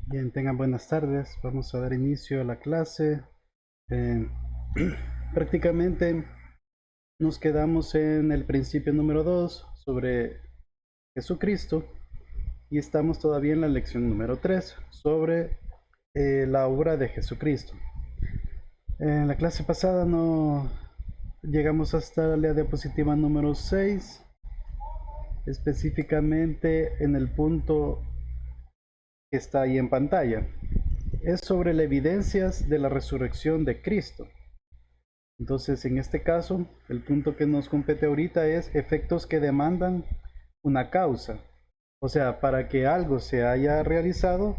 Bien, tengan buenas tardes. Vamos a dar inicio a la clase. Eh, prácticamente nos quedamos en el principio número 2 sobre Jesucristo y estamos todavía en la lección número 3 sobre la obra de Jesucristo. En la clase pasada no llegamos hasta la diapositiva número 6, específicamente en el punto que está ahí en pantalla. Es sobre las evidencias de la resurrección de Cristo. Entonces, en este caso, el punto que nos compete ahorita es efectos que demandan una causa. O sea, para que algo se haya realizado,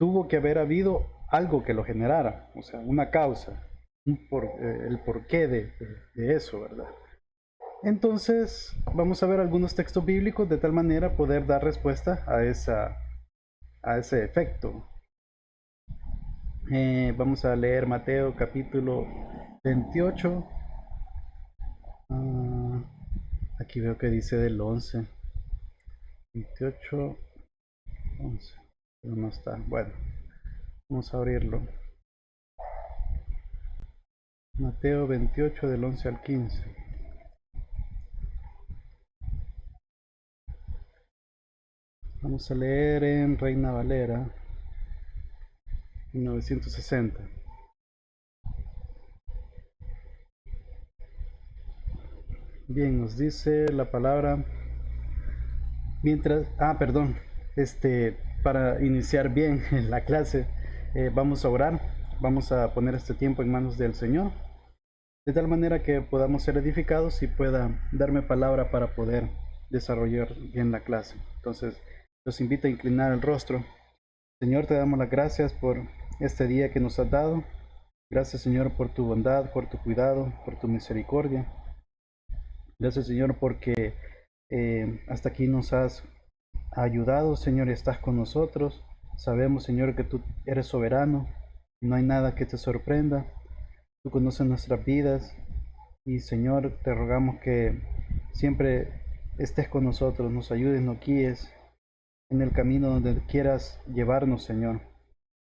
tuvo que haber habido algo que lo generara, o sea, una causa, el porqué de eso, ¿verdad? Entonces, vamos a ver algunos textos bíblicos de tal manera poder dar respuesta a ese efecto. Vamos a leer Mateo capítulo 28. Ah, aquí veo que dice del 11, 28, 11, pero no está. Bueno, vamos a abrirlo. Mateo 28 del 11 al 15. Vamos a leer en Reina Valera 1960. Bien, nos dice la palabra perdón, para iniciar bien la clase, vamos a orar, vamos a poner este tiempo en manos del Señor, de tal manera que podamos ser edificados y pueda darme palabra para poder desarrollar bien la clase. Entonces, los invito a inclinar el rostro. Señor, te damos las gracias por este día que nos has dado. Gracias, Señor, por tu bondad, por tu cuidado, por tu misericordia. Gracias, Señor, porque hasta aquí nos has ayudado, Señor, y estás con nosotros. Sabemos, Señor, que tú eres soberano y no hay nada que te sorprenda. Tú conoces nuestras vidas y, Señor, te rogamos que siempre estés con nosotros, nos ayudes, nos guíes en el camino donde quieras llevarnos, Señor.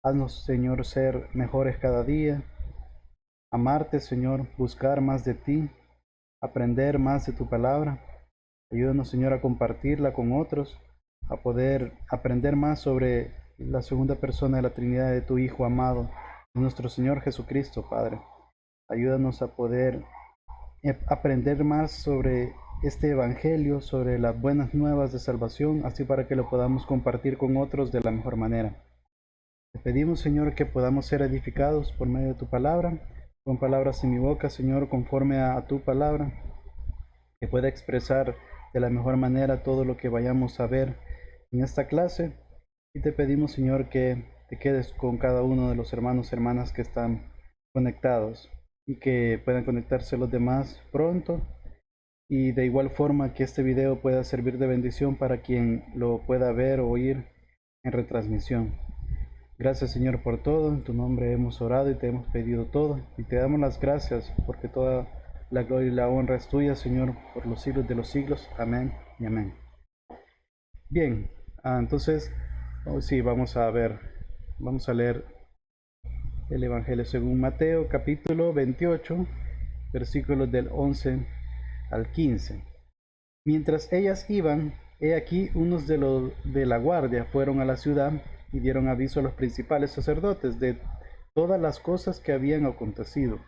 Haznos, Señor, ser mejores cada día, amarte, Señor, buscar más de ti, aprender más de tu palabra. Ayúdanos, Señor, a compartirla con otros, a poder aprender más sobre la segunda persona de la Trinidad de tu Hijo amado, nuestro Señor Jesucristo, Padre. Ayúdanos a poder aprender más sobre este Evangelio, sobre las buenas nuevas de salvación, así para que lo podamos compartir con otros de la mejor manera. Te pedimos, Señor, que podamos ser edificados por medio de tu palabra, con palabras en mi boca, Señor, conforme a tu palabra, que pueda expresar de la mejor manera todo lo que vayamos a ver en esta clase. Y te pedimos, Señor, que te quedes con cada uno de los hermanos y hermanas que están conectados y que puedan conectarse los demás pronto. Y de igual forma que este video pueda servir de bendición para quien lo pueda ver o oír en retransmisión. Gracias, Señor, por todo. En tu nombre hemos orado y te hemos pedido todo. Y te damos las gracias porque toda la gloria y la honra es tuya, Señor, por los siglos de los siglos. Amén y amén. Bien, entonces, hoy sí, vamos a leer el Evangelio según Mateo, capítulo 28, versículos del 11 al 15. Mientras ellas iban, he aquí unos de los de la guardia fueron a la ciudad y dieron aviso a los principales sacerdotes de todas las cosas que habían acontecido.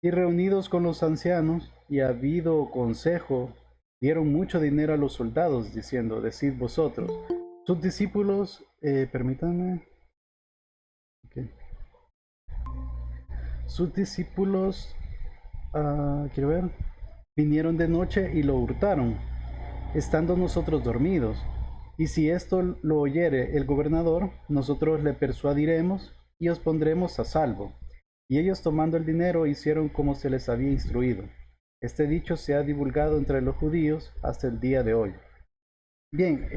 Y reunidos con los ancianos y habido consejo, dieron mucho dinero a los soldados, diciendo, decid vosotros, sus discípulos, permítanme, okay. Sus discípulos, quiero ver, vinieron de noche y lo hurtaron, estando nosotros dormidos. Y si esto lo oyere el gobernador, nosotros le persuadiremos y os pondremos a salvo. Y ellos tomando el dinero hicieron como se les había instruido. Este dicho se ha divulgado entre los judíos hasta el día de hoy. Bien,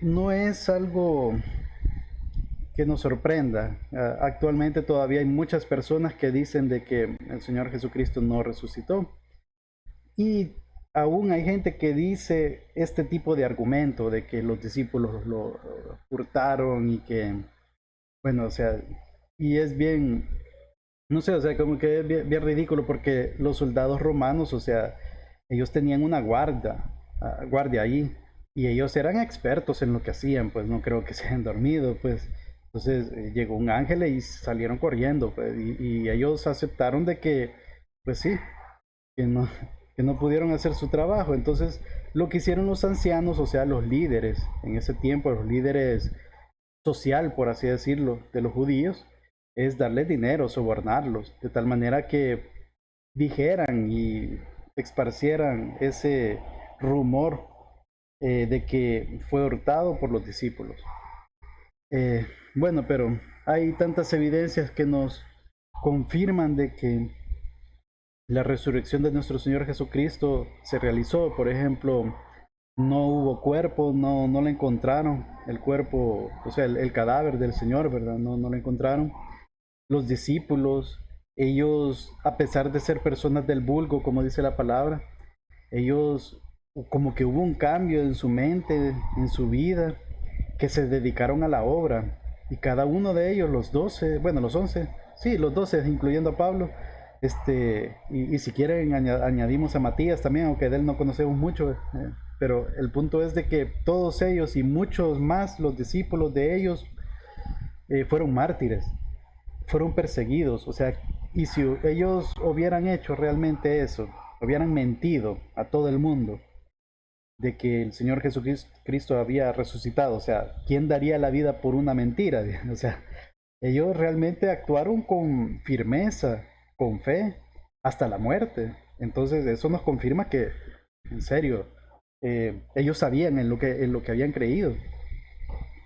no es algo que nos sorprenda. Actualmente todavía hay muchas personas que dicen de que el Señor Jesucristo no resucitó. Y aún hay gente que dice este tipo de argumento de que los discípulos lo hurtaron y que, bueno, o sea, y es bien, no sé, o sea, como que es bien ridículo porque los soldados romanos, o sea, ellos tenían una guardia ahí y ellos eran expertos en lo que hacían, pues no creo que se hayan dormido, pues. Entonces llegó un ángel y salieron corriendo, pues, y ellos aceptaron de que, pues sí, que no, que no pudieron hacer su trabajo. Entonces, lo que hicieron los ancianos, o sea, los líderes, en ese tiempo, los líderes social, por así decirlo, de los judíos, es darles dinero, sobornarlos, de tal manera que dijeran y esparcieran ese rumor de que fue hurtado por los discípulos. Bueno, pero hay tantas evidencias que nos confirman de que la resurrección de nuestro Señor Jesucristo se realizó. Por ejemplo, no hubo cuerpo, no lo encontraron, el cuerpo, o sea, el cadáver del Señor, ¿verdad? No lo encontraron. Los discípulos, ellos, a pesar de ser personas del vulgo, como dice la palabra, ellos como que hubo un cambio en su mente, en su vida, que se dedicaron a la obra. Y cada uno de ellos, los 12, bueno, los 11, sí, los 12, incluyendo a Pablo, y si quieren añadimos a Matías también, aunque de él no conocemos mucho, pero el punto es de que todos ellos y muchos más, los discípulos de ellos, fueron mártires, fueron perseguidos, o sea, y si ellos hubieran hecho realmente eso, hubieran mentido a todo el mundo de que el Señor Jesucristo había resucitado, o sea, ¿quién daría la vida por una mentira? O sea, ellos realmente actuaron con firmeza, con fe, hasta la muerte. Entonces eso nos confirma que, en serio, ellos sabían en lo que habían creído.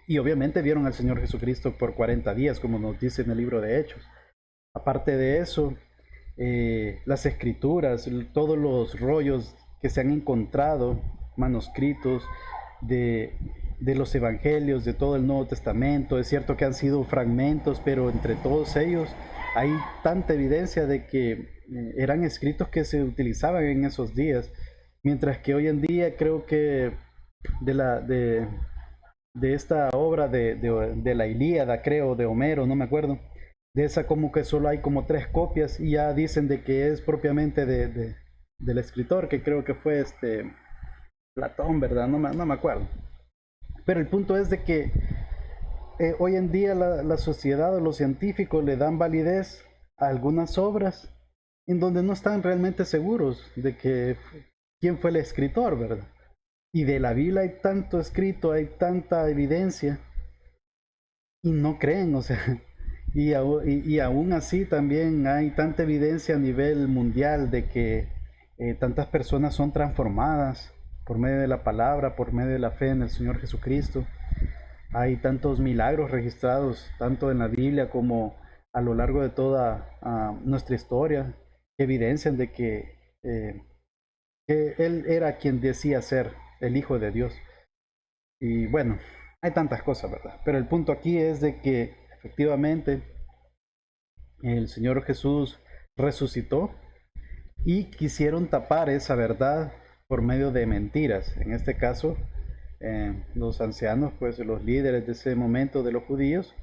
Y obviamente vieron al Señor Jesucristo por 40 días, como nos dice en el libro de Hechos. Aparte de eso, las escrituras, todos los rollos que se han encontrado, manuscritos de, de los evangelios, de todo el Nuevo Testamento. Es cierto que han sido fragmentos, pero entre todos ellos hay tanta evidencia de que eran escritos que se utilizaban en esos días. Mientras que hoy en día creo que de la, de esta obra de la Ilíada, creo, de Homero, no me acuerdo, de esa como que solo hay como tres copias y ya dicen de que es propiamente del escritor, que creo que fue Platón, ¿verdad? No me acuerdo. Pero el punto es de que hoy en día la sociedad o los científicos le dan validez a algunas obras en donde no están realmente seguros de que quién fue el escritor, ¿verdad? Y de la Biblia hay tanto escrito, hay tanta evidencia y no creen, o sea, y aún así también hay tanta evidencia a nivel mundial de que tantas personas son transformadas por medio de la palabra, por medio de la fe en el Señor Jesucristo. Hay tantos milagros registrados, tanto en la Biblia como a lo largo de toda nuestra historia, que evidencian de que Él era quien decía ser el Hijo de Dios. Y bueno, hay tantas cosas, ¿verdad? Pero el punto aquí es de que efectivamente el Señor Jesús resucitó y quisieron tapar esa verdad por medio de mentiras. En este caso, los ancianos, pues los líderes de ese momento de los judíos,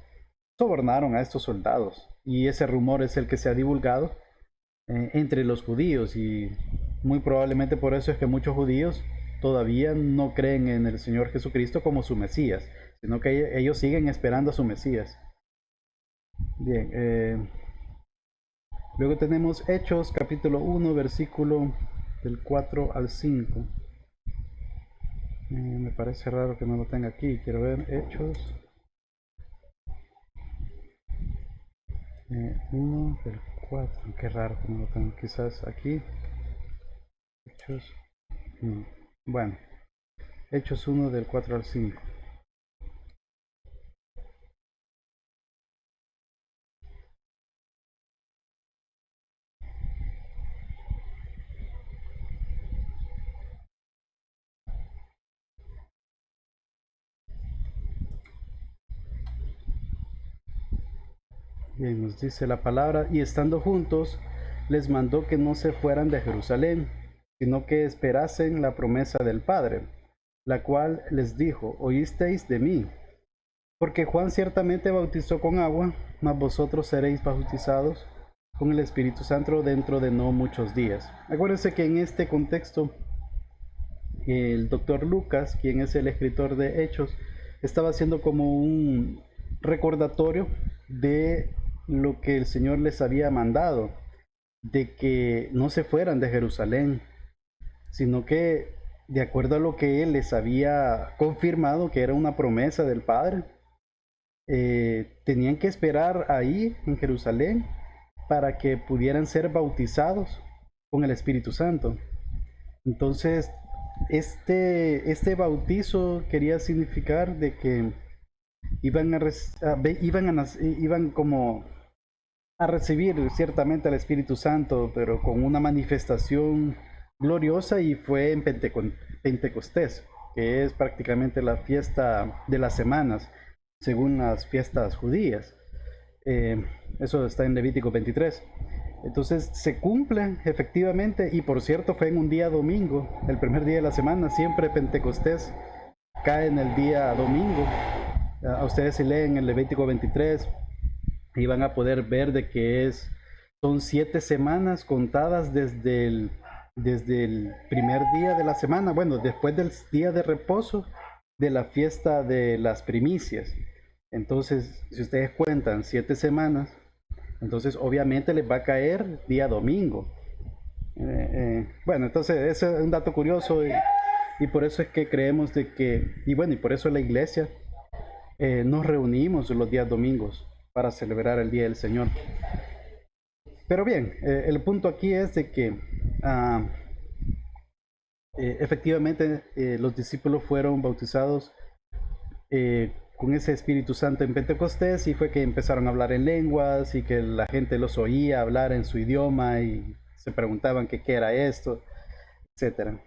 sobornaron a estos soldados. Y ese rumor es el que se ha divulgado entre los judíos y muy probablemente por eso es que muchos judíos todavía no creen en el Señor Jesucristo como su Mesías, sino que ellos siguen esperando a su Mesías. Bien, luego tenemos Hechos capítulo 1, versículo del 4 al 5. Me parece raro que no lo tenga aquí, quiero ver Hechos 1 del 4, qué raro que no lo tengo quizás aquí. Hechos, bueno, Hechos 1 del 4 al 5. Bien, nos dice la palabra, y estando juntos, les mandó que no se fueran de Jerusalén, sino que esperasen la promesa del Padre, la cual les dijo: oísteis de mí. Porque Juan ciertamente bautizó con agua, mas vosotros seréis bautizados con el Espíritu Santo dentro de no muchos días. Acuérdense que en este contexto el doctor Lucas, quien es el escritor de Hechos, estaba haciendo como un recordatorio de lo que el Señor les había mandado, de que no se fueran de Jerusalén, sino que de acuerdo a lo que Él les había confirmado, que era una promesa del Padre, tenían que esperar ahí en Jerusalén para que pudieran ser bautizados con el Espíritu Santo. Entonces, este bautizo quería significar de que iban como a recibir ciertamente al Espíritu Santo, pero con una manifestación gloriosa, y fue en Pentecostés, que es prácticamente la fiesta de las semanas, según las fiestas judías. Eso está en Levítico 23. Entonces se cumple efectivamente, y por cierto fue en un día domingo, el primer día de la semana. Siempre Pentecostés cae en el día domingo. A ustedes si leen el Levítico 23 y van a poder ver de que son 7 semanas contadas desde el primer día de la semana, bueno, después del día de reposo de la fiesta de las primicias. Entonces, si ustedes cuentan 7 semanas, entonces obviamente les va a caer día domingo. Bueno, entonces ese es un dato curioso, y por eso es que creemos de que, y bueno, y por eso la iglesia nos reunimos los días domingos para celebrar el Día del Señor. Pero bien, el punto aquí es de que efectivamente los discípulos fueron bautizados con ese Espíritu Santo en Pentecostés, y fue que empezaron a hablar en lenguas y que la gente los oía hablar en su idioma y se preguntaban qué era esto, etcétera.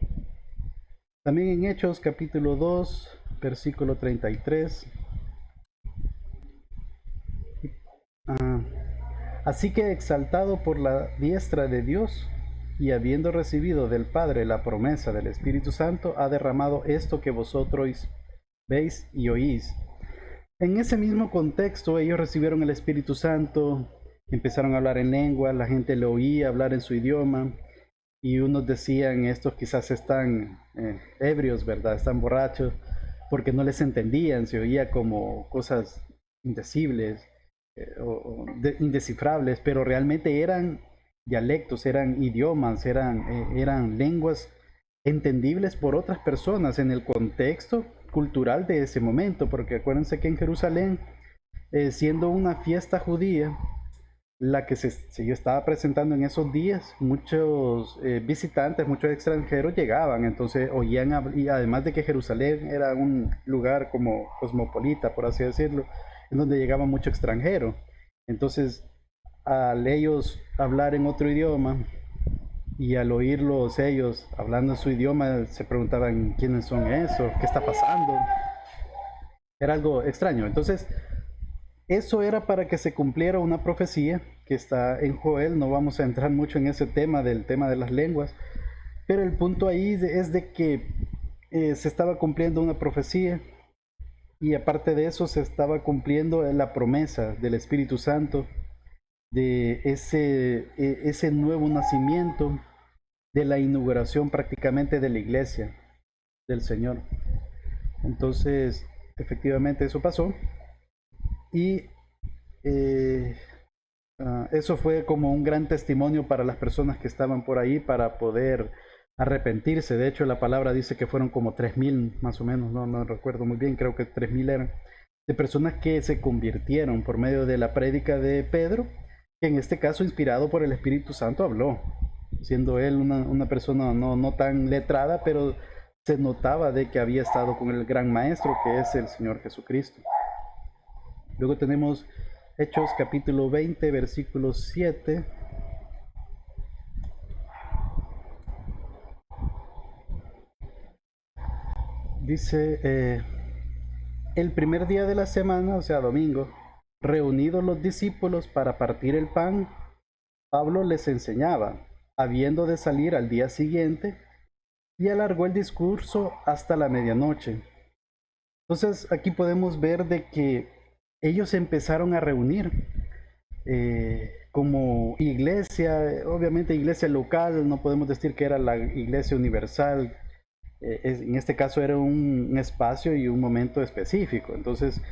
También en Hechos capítulo 2, versículo 33. Así que, exaltado por la diestra de Dios y habiendo recibido del Padre la promesa del Espíritu Santo, ha derramado esto que vosotros veis y oís. En ese mismo contexto, ellos recibieron el Espíritu Santo, empezaron a hablar en lengua, la gente le oía hablar en su idioma, y unos decían: estos quizás están ebrios, ¿verdad? Están borrachos, porque no les entendían, se oía como cosas indecibles, indescifrables, pero realmente eran dialectos, eran idiomas, eran lenguas entendibles por otras personas en el contexto cultural de ese momento, porque acuérdense que en Jerusalén, siendo una fiesta judía, la que se estaba presentando en esos días, muchos visitantes, muchos extranjeros llegaban, entonces oían, y además de que Jerusalén era un lugar como cosmopolita, por así decirlo, en donde llegaba mucho extranjero. Entonces, al ellos hablar en otro idioma y al oírlos ellos hablando en su idioma, se preguntaban: ¿quiénes son esos? ¿Qué está pasando? Era algo extraño. Entonces, eso era para que se cumpliera una profecía que está en Joel. No vamos a entrar mucho en ese tema del tema de las lenguas, pero el punto ahí es de que se estaba cumpliendo una profecía, y aparte de eso se estaba cumpliendo la promesa del Espíritu Santo, de ese nuevo nacimiento, de la inauguración prácticamente de la iglesia del Señor. Entonces, efectivamente eso pasó, y eso fue como un gran testimonio para las personas que estaban por ahí para poder arrepentirse. De hecho, la palabra dice que fueron como 3,000 más o menos, no recuerdo muy bien, creo que 3,000 eran, de personas que se convirtieron por medio de la prédica de Pedro, que en este caso, inspirado por el Espíritu Santo, habló, siendo él una persona no tan letrada, pero se notaba de que había estado con el gran maestro, que es el Señor Jesucristo. Luego tenemos Hechos capítulo 20, versículo 7. Dice: el primer día de la semana, o sea, domingo, reunidos los discípulos para partir el pan, Pablo les enseñaba, habiendo de salir al día siguiente, y alargó el discurso hasta la medianoche. Entonces aquí podemos ver de que ellos empezaron a reunir como iglesia, obviamente iglesia local, no podemos decir que era la iglesia universal, en este caso era un espacio y un momento específico. Entonces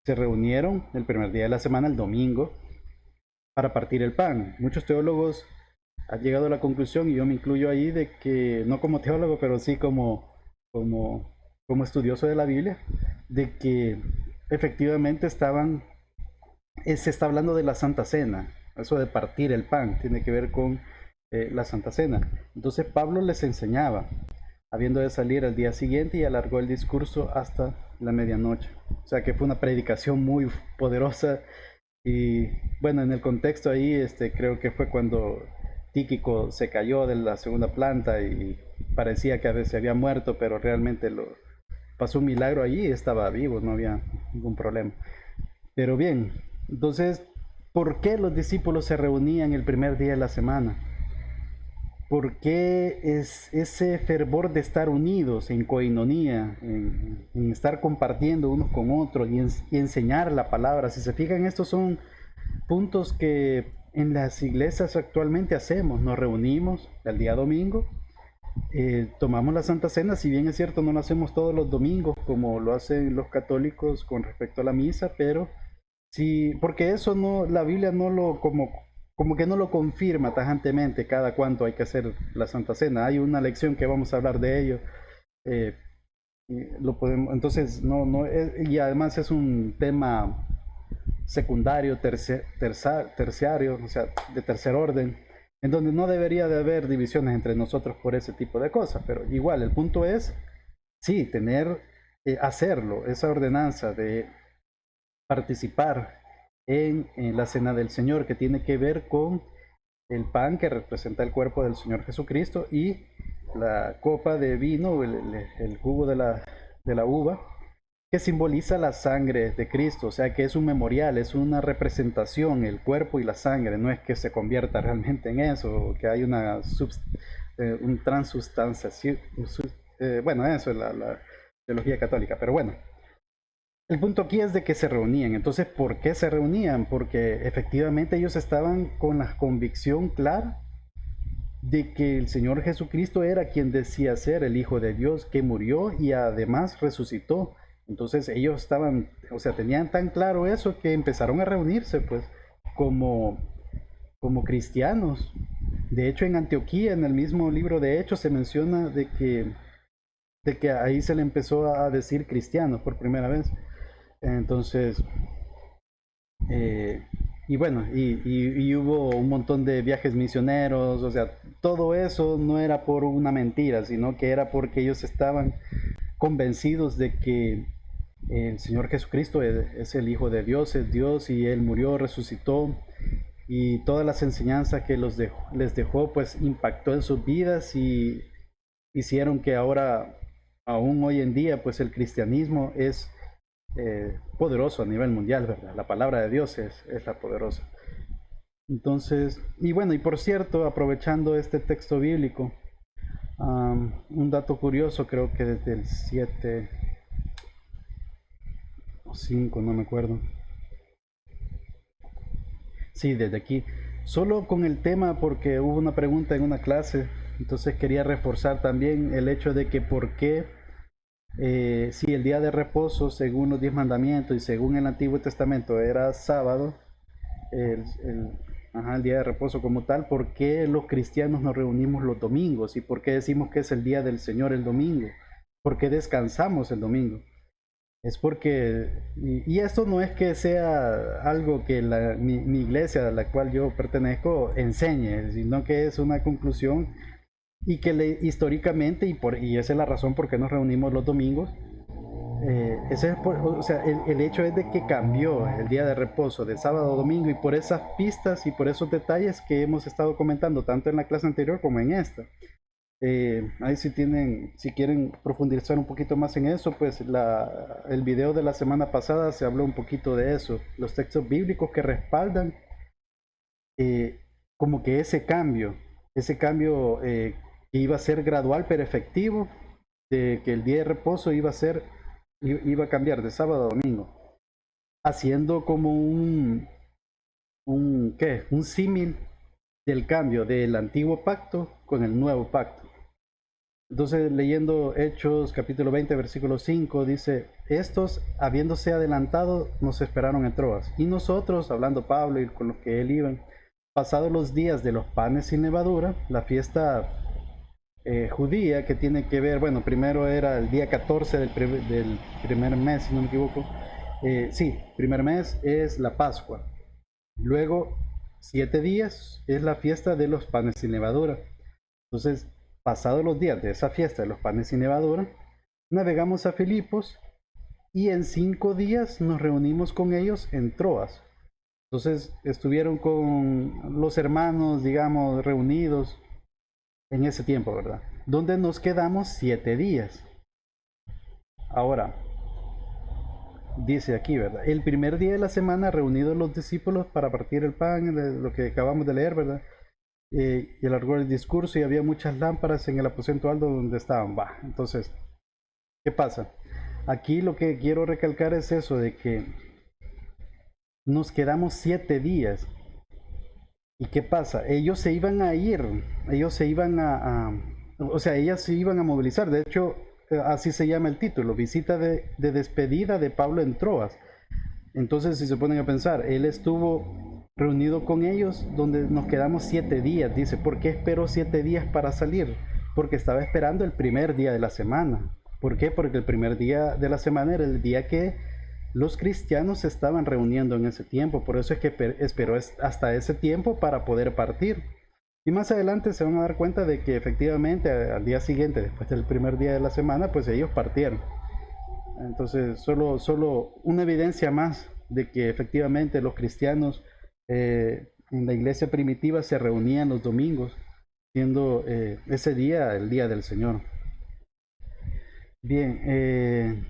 se reunieron el primer día de la semana, el domingo, para partir el pan. Muchos teólogos han llegado a la conclusión, y yo me incluyo ahí, de que no como teólogo, pero sí como, como estudioso de la Biblia, de que efectivamente se está hablando de la Santa Cena. Eso de partir el pan tiene que ver con la Santa Cena. Entonces Pablo les enseñaba, habiendo de salir al día siguiente, y alargó el discurso hasta la medianoche. O sea que fue una predicación muy poderosa. Y bueno, en el contexto ahí, creo que fue cuando Tíquico se cayó de la segunda planta y parecía que a veces se había muerto, pero realmente pasó un milagro allí y estaba vivo, no había ningún problema. Pero bien, entonces, ¿por qué los discípulos se reunían el primer día de la semana? ¿Por qué es ese fervor de estar unidos en coinonía, en estar compartiendo unos con otros y enseñar la palabra? Si se fijan, estos son puntos que en las iglesias actualmente hacemos. Nos reunimos el día domingo, tomamos la Santa Cena. Si bien es cierto, no lo hacemos todos los domingos como lo hacen los católicos con respecto a la misa, pero sí, porque eso no, la Biblia no lo, como que no lo confirma tajantemente cada cuánto hay que hacer la Santa Cena. Hay una lección que vamos a hablar de ello. eh, y lo podemos, entonces, y además es un tema secundario, terciario, o sea, de tercer orden, en donde no debería de haber divisiones entre nosotros por ese tipo de cosas. Pero igual, el punto es, sí, hacerlo, esa ordenanza de participar en la cena del Señor, que tiene que ver con el pan que representa el cuerpo del Señor Jesucristo, y la copa de vino, el jugo de la uva, que simboliza la sangre de Cristo. O sea que es un memorial, es una representación, el cuerpo y la sangre. No es que se convierta realmente en eso, que hay un transustanciación. Bueno, eso es la teología católica, pero bueno. El punto aquí es de que se reunían. Entonces, ¿por qué se reunían? Porque efectivamente ellos estaban con la convicción clara de que el Señor Jesucristo era quien decía ser el Hijo de Dios, que murió y además resucitó. Entonces ellos estaban, o sea, tenían tan claro eso que empezaron a reunirse, pues, como, como cristianos. De hecho, en Antioquía, en el mismo libro de Hechos, se menciona de que ahí se le empezó a decir cristianos por primera vez. Entonces, eh, y bueno, y hubo un montón de viajes misioneros. O sea, todo eso no era por una mentira, sino que era porque ellos estaban convencidos de que el Señor Jesucristo es el Hijo de Dios, es Dios, y Él murió, resucitó, y todas las enseñanzas que les dejó, pues impactó en sus vidas y hicieron que ahora, aún hoy en día, pues el cristianismo es poderoso a nivel mundial, ¿verdad? La palabra de Dios es la poderosa. Entonces, y bueno, y por cierto, aprovechando este texto bíblico, un dato curioso, creo que desde el 7 o 5, no me acuerdo. Sí, desde aquí. Solo con el tema, porque hubo una pregunta en una clase, entonces quería reforzar también el hecho de que por qué, si el día de reposo, según los 10 mandamientos y según el Antiguo Testamento, era sábado, el, el día de reposo como tal, ¿por qué los cristianos nos reunimos los domingos? ¿Y por qué decimos que es el día del Señor el domingo? ¿Por qué descansamos el domingo? Es porque, y esto no es que sea algo que mi iglesia a la cual yo pertenezco enseñe, sino que es una conclusión, y que históricamente, y esa es la razón por qué nos reunimos los domingos. O sea, el hecho es de que cambió el día de reposo de sábado a domingo, y por esas pistas y por esos detalles que hemos estado comentando tanto en la clase anterior como en esta. Ahí si quieren profundizar un poquito más en eso, pues el video de la semana pasada se habló un poquito de eso, los textos bíblicos que respaldan como que ese cambio que iba a ser gradual pero efectivo, de que el día de reposo iba a cambiar de sábado a domingo, haciendo como un símil del cambio del antiguo pacto con el nuevo pacto. Entonces, leyendo Hechos capítulo 20, versículo 5, dice, estos, habiéndose adelantado, nos esperaron en Troas. Y nosotros, hablando Pablo y con los que él iban, pasados los días de los panes sin levadura, la fiesta judía que tiene que ver, bueno, primero era el día 14 del primer mes, si no me equivoco. Sí, primer mes es la Pascua. Luego, 7 días es la fiesta de los panes sin levadura. Entonces, pasados los días de esa fiesta de los panes sin levadura, navegamos a Filipos y en 5 días nos reunimos con ellos en Troas. Entonces estuvieron con los hermanos, digamos, reunidos en ese tiempo, ¿verdad? Donde nos quedamos 7 días. Ahora, dice aquí, ¿verdad? El primer día de la semana reunidos los discípulos para partir el pan, lo que acabamos de leer, ¿verdad? Y alargó el discurso y había muchas lámparas en el aposento alto donde estaban. Va, entonces, ¿qué pasa? Aquí lo que quiero recalcar es eso de que nos quedamos 7 días. ¿Y qué pasa? Ellos se iban a ir, ellos se iban o sea, ellas se iban a movilizar. De hecho, así se llama el título, visita de despedida de Pablo en Troas. Entonces, si se ponen a pensar, él estuvo reunido con ellos donde nos quedamos 7 días. Dice, ¿por qué esperó 7 días para salir? Porque estaba esperando el primer día de la semana. ¿Por qué? Porque el primer día de la semana era el día que los cristianos se estaban reuniendo en ese tiempo. Por eso es que esperó hasta ese tiempo para poder partir. Y más adelante se van a dar cuenta de que efectivamente al día siguiente, después del primer día de la semana, pues ellos partieron. Entonces, solo una evidencia más de que efectivamente los cristianos en la iglesia primitiva se reunían los domingos, siendo ese día el día del Señor. Bien,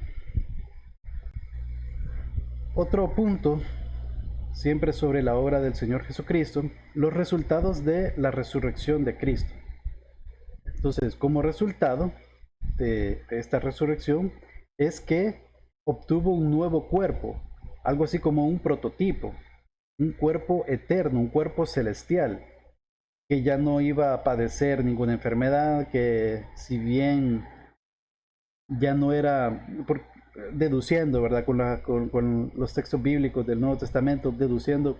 otro punto, siempre sobre la obra del Señor Jesucristo, los resultados de la resurrección de Cristo. Entonces, como resultado de esta resurrección, es que obtuvo un nuevo cuerpo, algo así como un prototipo, un cuerpo eterno, un cuerpo celestial, que ya no iba a padecer ninguna enfermedad, que si bien ya no era, deduciendo, ¿verdad? Con los textos bíblicos del Nuevo Testamento, deduciendo,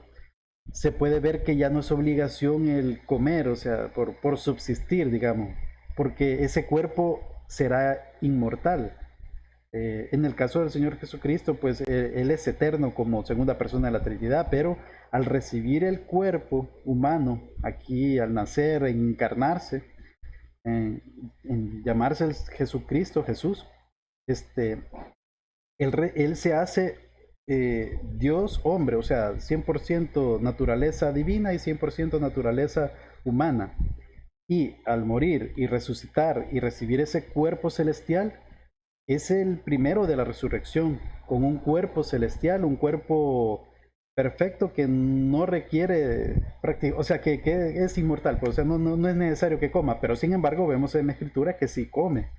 se puede ver que ya no es obligación el comer, o sea, por subsistir, digamos, porque ese cuerpo será inmortal. En el caso del Señor Jesucristo, pues Él es eterno como segunda persona de la Trinidad, pero al recibir el cuerpo humano aquí, al nacer, en encarnarse, en llamarse Jesucristo, Jesús, él se hace Dios hombre, o sea, 100% naturaleza divina y 100% naturaleza humana. Y al morir y resucitar y recibir ese cuerpo celestial, es el primero de la resurrección, con un cuerpo celestial, un cuerpo perfecto que no requiere práctica, o sea, que es inmortal, pues, o sea, no es necesario que coma, pero sin embargo vemos en la escritura que sí come.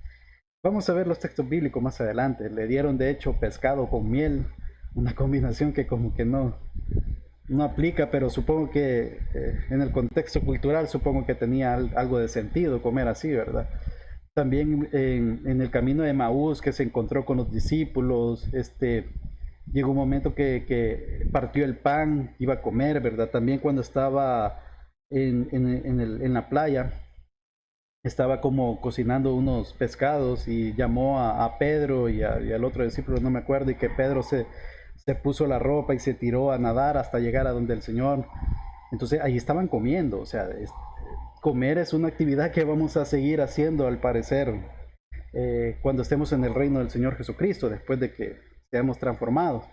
Vamos a ver los textos bíblicos más adelante. Le dieron de hecho pescado con miel, una combinación que como que no aplica, pero supongo que en el contexto cultural supongo que tenía algo de sentido comer así, ¿verdad? También en el camino de Maús que se encontró con los discípulos, llegó un momento que partió el pan, iba a comer, ¿verdad? También cuando estaba en la playa, estaba como cocinando unos pescados y llamó a Pedro y al otro discípulo, no me acuerdo, y que Pedro se puso la ropa y se tiró a nadar hasta llegar a donde el Señor. Entonces ahí estaban comiendo, o sea, comer es una actividad que vamos a seguir haciendo al parecer cuando estemos en el reino del Señor Jesucristo, después de que seamos transformados.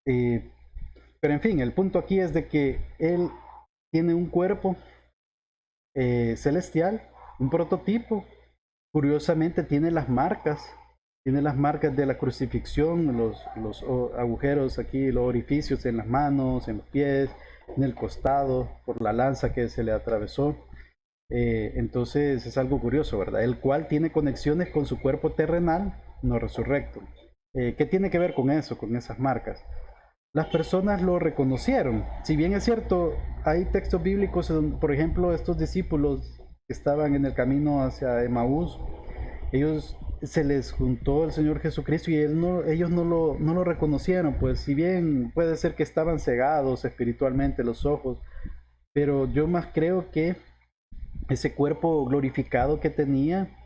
Eh, pero en fin, el punto aquí es de que Él tiene un cuerpo celestial, un prototipo. Curiosamente tiene las marcas de la crucifixión, los agujeros aquí, los orificios en las manos, en los pies, en el costado, por la lanza que se le atravesó. Entonces es algo curioso, ¿verdad? El cual tiene conexiones con su cuerpo terrenal, no resurrecto. ¿Qué tiene que ver con eso, con esas marcas? Las personas lo reconocieron. Si bien es cierto, hay textos bíblicos, por ejemplo, estos discípulos que estaban en el camino hacia Emaús, ellos se les juntó el Señor Jesucristo y ellos no lo reconocieron, pues si bien puede ser que estaban cegados espiritualmente los ojos, pero yo más creo que ese cuerpo glorificado que tenía,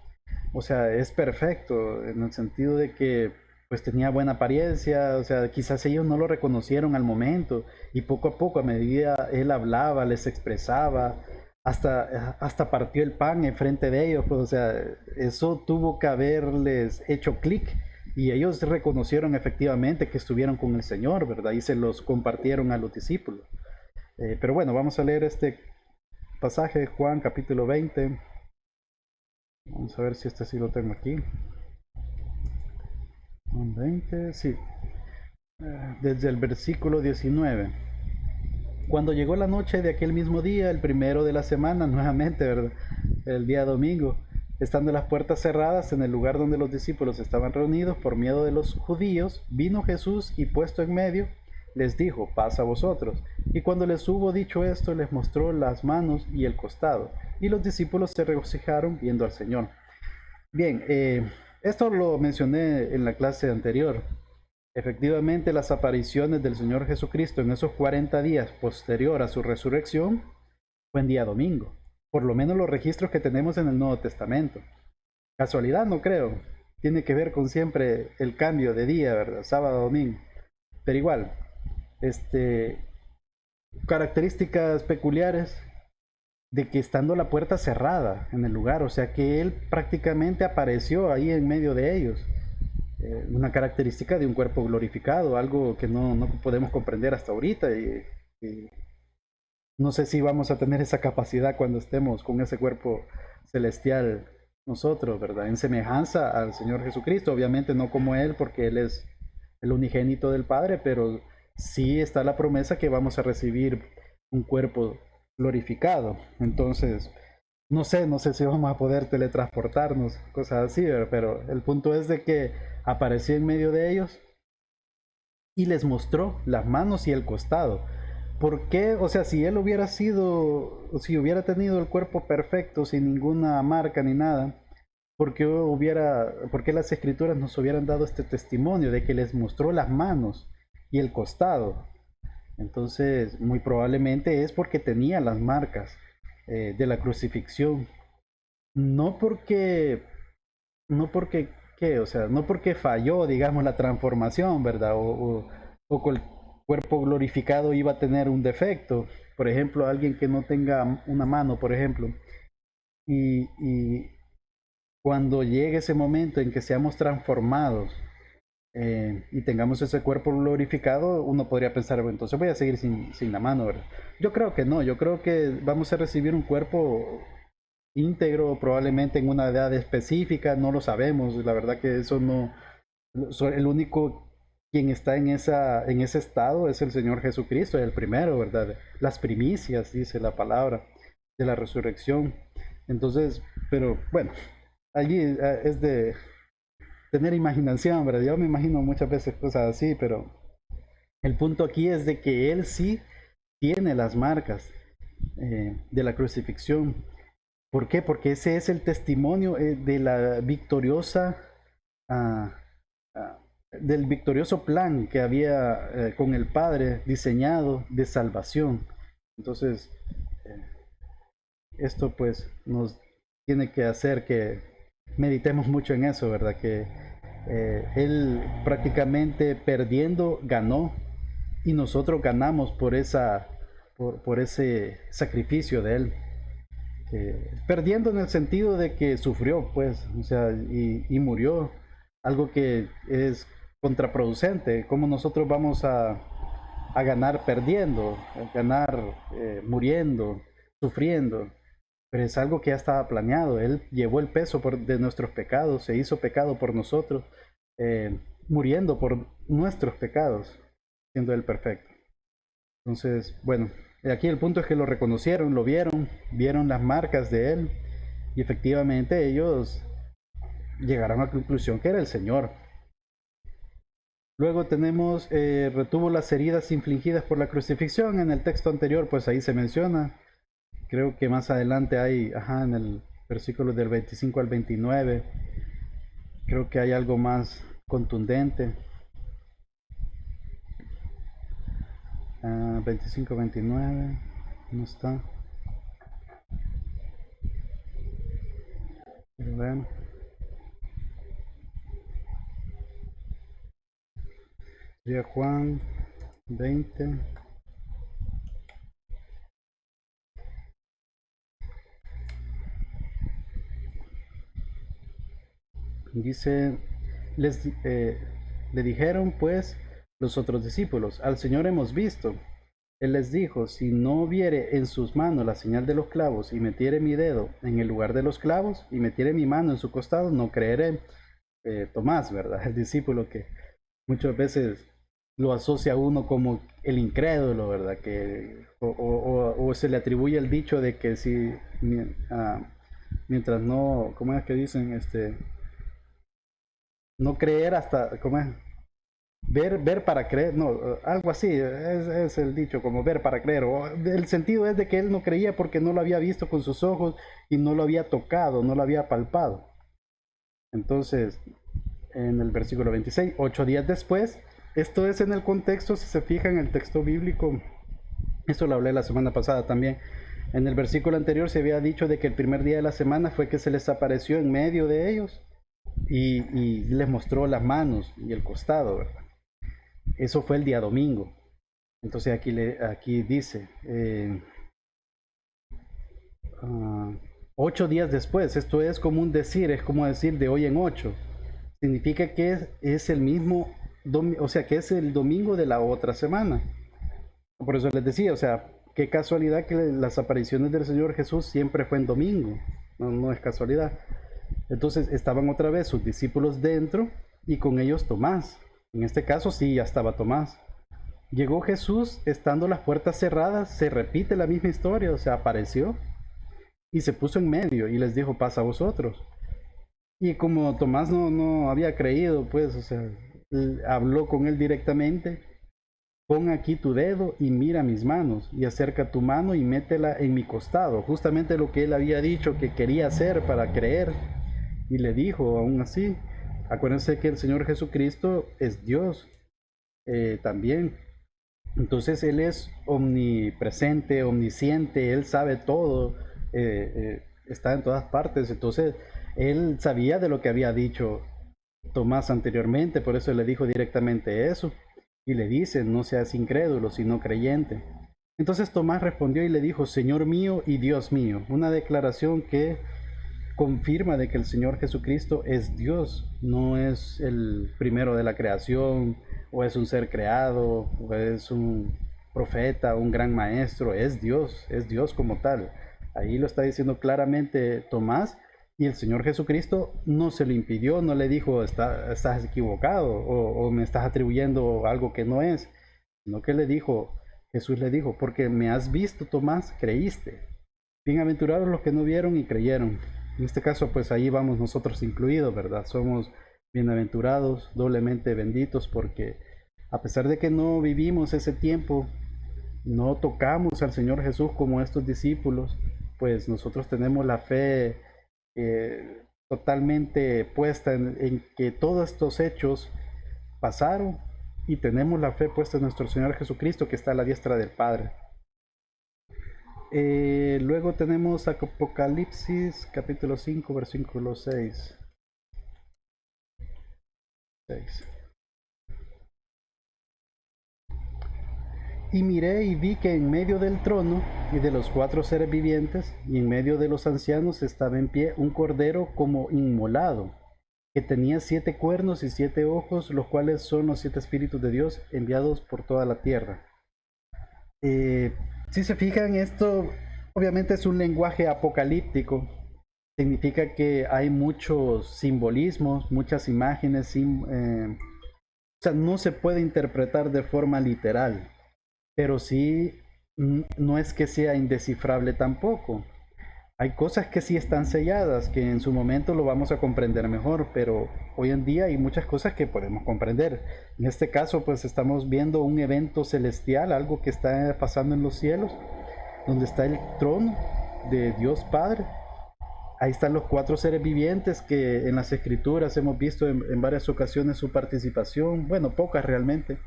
o sea, es perfecto en el sentido de que pues tenía buena apariencia, o sea, quizás ellos no lo reconocieron al momento y poco a poco, a medida él hablaba, les expresaba, hasta partió el pan en frente de ellos, pues, o sea, eso tuvo que haberles hecho clic y ellos reconocieron efectivamente que estuvieron con el Señor, ¿verdad? Y se los compartieron a los discípulos. Pero bueno, vamos a leer este pasaje de Juan capítulo 20. Vamos a ver si este sí lo tengo aquí. Juan 20, sí. Desde el versículo 19. Cuando llegó la noche de aquel mismo día, el primero de la semana, nuevamente, ¿verdad? El día domingo, estando las puertas cerradas en el lugar donde los discípulos estaban reunidos por miedo de los judíos, vino Jesús y puesto en medio, les dijo, paz a vosotros. Y cuando les hubo dicho esto, les mostró las manos y el costado. Y los discípulos se regocijaron viendo al Señor. Bien, esto lo mencioné en la clase anterior. Efectivamente, las apariciones del Señor Jesucristo en esos 40 días posterior a su resurrección fue en día domingo. Por lo menos los registros que tenemos en el Nuevo Testamento. Casualidad, no creo. Tiene que ver con siempre el cambio de día, ¿verdad? Sábado, domingo. Pero igual, este, características peculiares de que estando la puerta cerrada en el lugar, o sea que él prácticamente apareció ahí en medio de ellos. Una característica de un cuerpo glorificado, algo que no podemos comprender hasta ahorita y no sé si vamos a tener esa capacidad cuando estemos con ese cuerpo celestial nosotros, ¿verdad? En semejanza al Señor Jesucristo, obviamente no como Él, porque Él es el unigénito del Padre, pero sí está la promesa que vamos a recibir un cuerpo glorificado. Entonces, no sé si vamos a poder teletransportarnos, cosas así, ¿verdad? Pero el punto es de que apareció en medio de ellos y les mostró las manos y el costado. ¿Por qué? O sea, si él hubiera sido, si hubiera tenido el cuerpo perfecto, sin ninguna marca ni nada, ¿por qué las escrituras nos hubieran dado este testimonio de que les mostró las manos y el costado? Entonces, muy probablemente es porque tenía las marcas de la crucifixión. No porque, no porque, ¿qué? O sea, no porque falló, digamos, la transformación, ¿verdad? O que el cuerpo glorificado iba a tener un defecto. Por ejemplo, alguien que no tenga una mano, por ejemplo, y cuando llegue ese momento en que seamos transformados y tengamos ese cuerpo glorificado, uno podría pensar, bueno, entonces voy a seguir sin la mano, ¿verdad? Yo creo que no, yo creo que vamos a recibir un cuerpo íntegro, probablemente en una edad específica, no lo sabemos, la verdad que eso no, el único quien está en ese estado es el Señor Jesucristo, el primero, ¿verdad? Las primicias, dice la palabra, de la resurrección. Entonces, pero bueno, allí es de tener imaginación, ¿verdad? Yo me imagino muchas veces cosas así, pero el punto aquí es de que Él sí tiene las marcas de la crucifixión. ¿Por qué? Porque ese es el testimonio de la victoriosa, ah, ah, del victorioso plan que había con el Padre diseñado de salvación. Entonces, eh, esto pues nos tiene que hacer que meditemos mucho en eso, ¿verdad? Que Él prácticamente perdiendo ganó y nosotros ganamos por ese sacrificio de Él. Perdiendo en el sentido de que sufrió, pues, o sea, y murió, algo que es contraproducente. ¿Cómo nosotros vamos a ganar perdiendo, a ganar muriendo, sufriendo? Pero es algo que ya estaba planeado. Él llevó el peso de nuestros pecados, se hizo pecado por nosotros, muriendo por nuestros pecados, siendo Él perfecto. Entonces, bueno, aquí el punto es que lo reconocieron, lo vieron, vieron las marcas de él y efectivamente ellos llegaron a la conclusión que era el Señor. Luego tenemos, retuvo las heridas infligidas por la crucifixión. En el texto anterior, pues ahí se menciona. Creo que más adelante hay, en el versículo del 25 al 29, creo que hay algo más contundente. 25, 29, no está. Pero bueno. Sería Juan 20. Dice, le dijeron pues los otros discípulos, al Señor hemos visto. Él les dijo, si no viere en sus manos la señal de los clavos y metiere mi dedo en el lugar de los clavos y metiere mi mano en su costado, no creeré. Tomás, ¿verdad? El discípulo que muchas veces lo asocia a uno como el incrédulo, ¿verdad? O se le atribuye el dicho de que si mientras no, ¿cómo es que dicen? No creer hasta, ¿cómo es? Ver para creer, no, algo así, es el dicho, como ver para creer. El sentido es de que él no creía porque no lo había visto con sus ojos y no lo había tocado, no lo había palpado. Entonces, en el versículo 26, 8 días después, esto es en el contexto, si se fijan en el texto bíblico, esto lo hablé la semana pasada también. En el versículo anterior se había dicho de que el primer día de la semana fue que se les apareció en medio de ellos y les mostró las manos y el costado, ¿verdad? Eso fue el día domingo. Entonces aquí dice, 8 días después, esto es como un decir, es como decir de hoy en 8. Significa que es el mismo, o sea, que es el domingo de la otra semana. Por eso les decía, o sea, qué casualidad que las apariciones del Señor Jesús siempre fue en domingo. No es casualidad. Entonces estaban otra vez sus discípulos dentro y con ellos Tomás. En este caso sí, ya estaba Tomás. Llegó Jesús estando las puertas cerradas, se repite la misma historia, o sea, apareció y se puso en medio y les dijo, pasa a vosotros. Y como Tomás no había creído, pues, o sea, habló con él directamente, pon aquí tu dedo y mira mis manos, y acerca tu mano y métela en mi costado, justamente lo que él había dicho que quería hacer para creer. Y le dijo, aún así, acuérdense que el Señor Jesucristo es Dios también. Entonces Él es omnipresente, omnisciente, Él sabe todo, está en todas partes. Entonces Él sabía de lo que había dicho Tomás anteriormente, por eso le dijo directamente eso. Y le dice, no seas incrédulo, sino creyente. Entonces Tomás respondió y le dijo, Señor mío y Dios mío. Una declaración que confirma de que el Señor Jesucristo es Dios, no es el primero de la creación, o es un ser creado, o es un profeta, un gran maestro, es Dios como tal. Ahí lo está diciendo claramente Tomás, y el Señor Jesucristo no se lo impidió, no le dijo, estás equivocado, o me estás atribuyendo algo que no es, sino que Jesús le dijo, porque me has visto, Tomás, creíste. Bienaventurados los que no vieron y creyeron. En este caso, pues ahí vamos nosotros incluidos, ¿verdad? Somos bienaventurados, doblemente benditos, porque a pesar de que no vivimos ese tiempo, no tocamos al Señor Jesús como estos discípulos, pues nosotros tenemos la fe totalmente puesta en que todos estos hechos pasaron y tenemos la fe puesta en nuestro Señor Jesucristo que está a la diestra del Padre. Luego tenemos Apocalipsis capítulo 5 versículo 6. Y miré y vi que en medio del trono y de los 4 seres vivientes y en medio de los ancianos estaba en pie un cordero como inmolado, que tenía 7 cuernos y 7 ojos, los cuales son los 7 espíritus de Dios enviados por toda la tierra. Si se fijan, esto obviamente es un lenguaje apocalíptico. Significa que hay muchos simbolismos, muchas imágenes, o sea, no se puede interpretar de forma literal, pero sí no es que sea indescifrable tampoco. Hay cosas que sí están selladas, que en su momento lo vamos a comprender mejor, pero hoy en día hay muchas cosas que podemos comprender. En este caso, pues estamos viendo un evento celestial, algo que está pasando en los cielos, donde está el trono de Dios Padre. Ahí están los cuatro seres vivientes que en las escrituras hemos visto en varias ocasiones su participación, bueno, pocas realmente.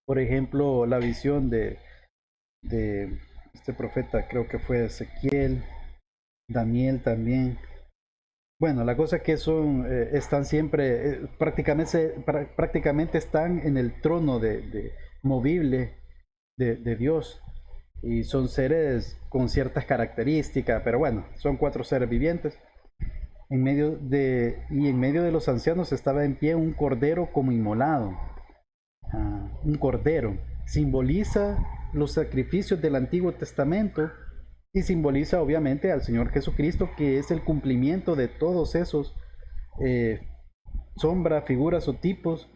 Por ejemplo, la visión de este profeta, creo que fue Ezequiel, Daniel también. Bueno, la cosa es que son, están siempre, prácticamente están en el trono de movible de Dios y son seres con ciertas características, pero bueno, son cuatro seres vivientes. En medio de los ancianos estaba en pie un cordero como inmolado. Un cordero simboliza los sacrificios del Antiguo Testamento y simboliza obviamente al Señor Jesucristo, que es el cumplimiento de todos esos eh, sombras, figuras o tipos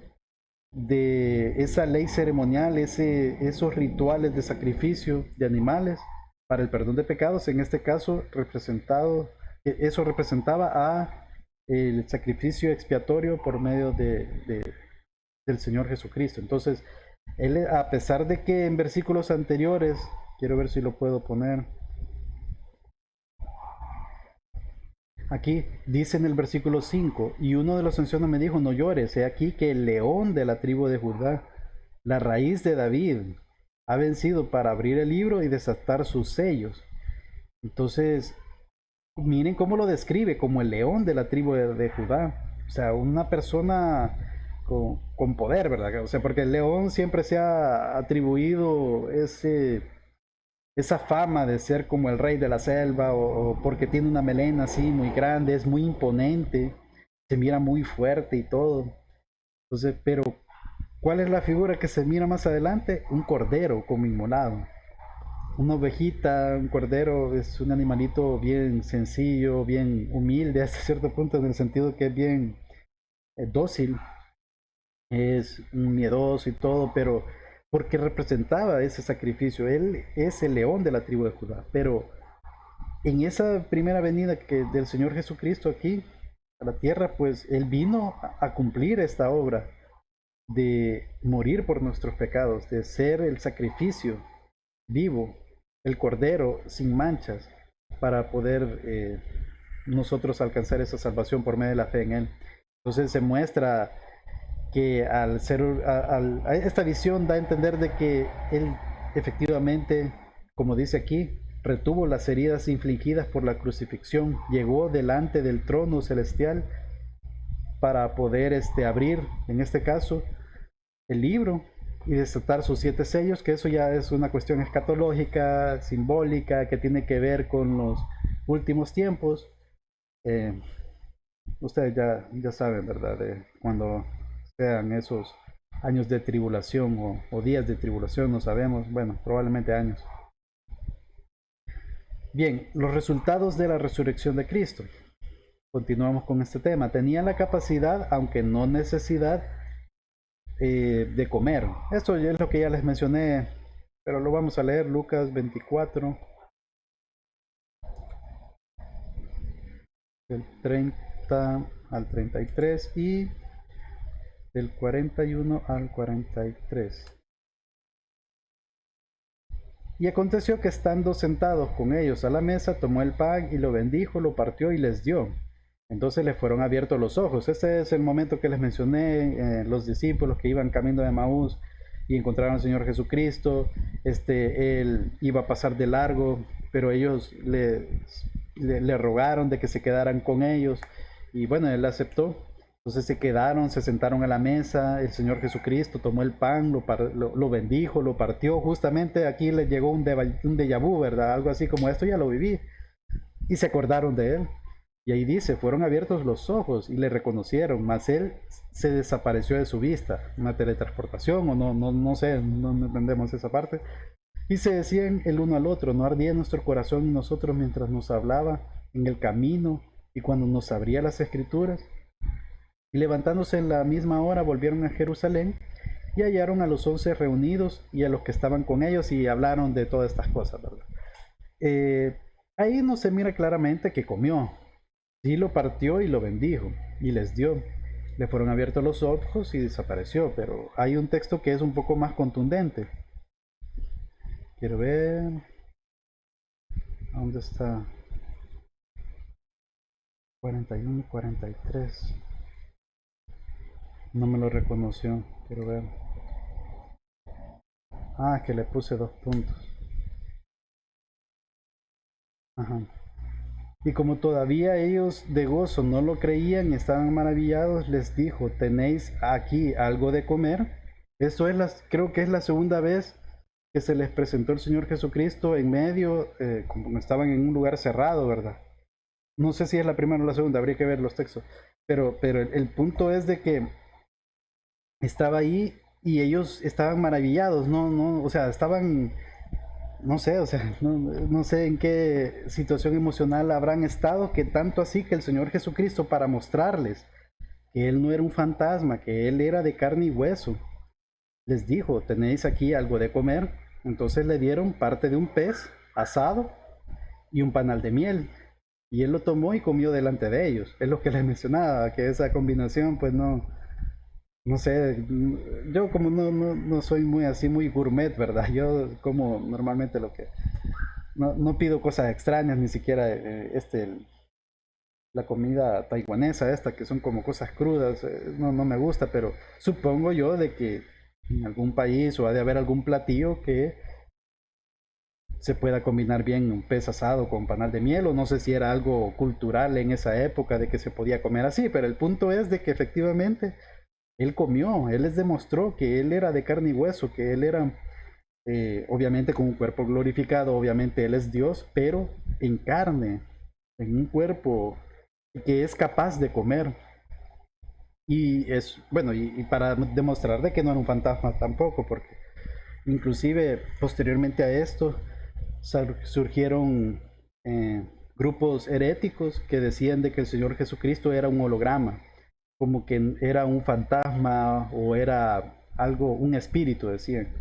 de esa ley ceremonial, esos rituales de sacrificio de animales para el perdón de pecados. En este caso eso representaba a el sacrificio expiatorio por medio del Señor Jesucristo. Entonces, él, a pesar de que en versículos anteriores, quiero ver si lo puedo poner, aquí dice en el versículo 5, y uno de los ancianos me dijo, no llores, he aquí que el león de la tribu de Judá, la raíz de David, ha vencido para abrir el libro y desatar sus sellos. Entonces, miren cómo lo describe, como el león de la tribu de Judá. O sea, una persona con poder, ¿verdad? O sea, porque el león siempre se ha atribuido esa fama de ser como el rey de la selva o porque tiene una melena así muy grande, es muy imponente, se mira muy fuerte y todo. Entonces, pero ¿cuál es la figura que se mira más adelante? Un cordero como inmolado. Una ovejita, un cordero es un animalito bien sencillo, bien humilde hasta cierto punto, en el sentido que es bien dócil, es miedoso y todo, pero porque representaba ese sacrificio. Él es el león de la tribu de Judá, pero en esa primera venida del Señor Jesucristo aquí a la tierra, pues Él vino a cumplir esta obra de morir por nuestros pecados, de ser el sacrificio vivo, el cordero sin manchas, para poder nosotros alcanzar esa salvación por medio de la fe en Él. Entonces se muestra que al ser, a esta visión da a entender de que Él efectivamente, como dice aquí, retuvo las heridas infligidas por la crucifixión, llegó delante del trono celestial para poder abrir, en este caso, el libro y desatar sus 7 sellos, que eso ya es una cuestión escatológica, simbólica, que tiene que ver con los últimos tiempos. Eh, Ustedes ya saben, ¿verdad? Cuando sean esos años de tribulación o días de tribulación, no sabemos, bueno, probablemente años. Bien, los resultados de la resurrección de Cristo. Continuamos con este tema. Tenía la capacidad, aunque no necesidad, de comer. Esto ya es lo que ya les mencioné, pero lo vamos a leer, Lucas 24, del 30 al 33 y del 41 al 43. Y aconteció que estando sentados con ellos a la mesa, tomó el pan y lo bendijo, lo partió y les dio. Entonces les fueron abiertos los ojos. Este es el momento que les mencioné, los discípulos que iban camino de Maús y encontraron al Señor Jesucristo. Él iba a pasar de largo, pero ellos le rogaron de que se quedaran con ellos. Y bueno, él aceptó. Entonces se quedaron, se sentaron a la mesa, el Señor Jesucristo tomó el pan, lo bendijo, lo partió. Justamente aquí les llegó un déjà vu, ¿verdad? Algo así como esto ya lo viví. Y se acordaron de él. Y ahí dice, fueron abiertos los ojos y le reconocieron, mas él se desapareció de su vista. Una teletransportación o no sé, no entendemos esa parte. Y se decían el uno al otro, no ardía nuestro corazón en nosotros mientras nos hablaba en el camino y cuando nos abría las escrituras. Y levantándose en la misma hora volvieron a Jerusalén y hallaron a los 11 reunidos y a los que estaban con ellos y hablaron de todas estas cosas, ¿verdad? Eh, Ahí no se mira claramente que comió, sí lo partió y lo bendijo y les dio. Le fueron abiertos los ojos y desapareció, pero hay un texto que es un poco más contundente. Quiero ver. ¿Dónde está? 41 y 43. No me lo reconoció. Quiero ver. Ah, que le puse 2 puntos. Ajá. Y como todavía ellos de gozo no lo creían y estaban maravillados, les dijo, ¿tenéis aquí algo de comer? Eso es creo que es la segunda vez que se les presentó el Señor Jesucristo en medio, como estaban en un lugar cerrado, ¿verdad? No sé si es la primera o la segunda, habría que ver los textos. Pero el punto es de que estaba ahí y ellos estaban maravillados, no, o sea, estaban, no sé, o sea, no sé en qué situación emocional habrán estado, que tanto así que el Señor Jesucristo, para mostrarles que Él no era un fantasma, que Él era de carne y hueso, les dijo, ¿tenéis aquí algo de comer? Entonces le dieron parte de un pez asado y un panal de miel. Y él lo tomó y comió delante de ellos. Es lo que les mencionaba, que esa combinación, pues no sé, yo como no soy muy así, muy gourmet, ¿verdad? Yo como normalmente no pido cosas extrañas, ni siquiera la comida taiwanesa esta, que son como cosas crudas, no me gusta, pero supongo yo de que en algún país o ha de haber algún platillo que se pueda combinar bien un pez asado con panal de miel, o no sé si era algo cultural en esa época de que se podía comer así, pero el punto es de que efectivamente él comió, él les demostró que él era de carne y hueso, que él era obviamente con un cuerpo glorificado, obviamente él es Dios, pero en carne, en un cuerpo que es capaz de comer. Y es, bueno, y para demostrar de que no era un fantasma tampoco, porque inclusive posteriormente a esto surgieron grupos heréticos que decían de que el Señor Jesucristo era un holograma, como que era un fantasma o era algo, un espíritu, decían,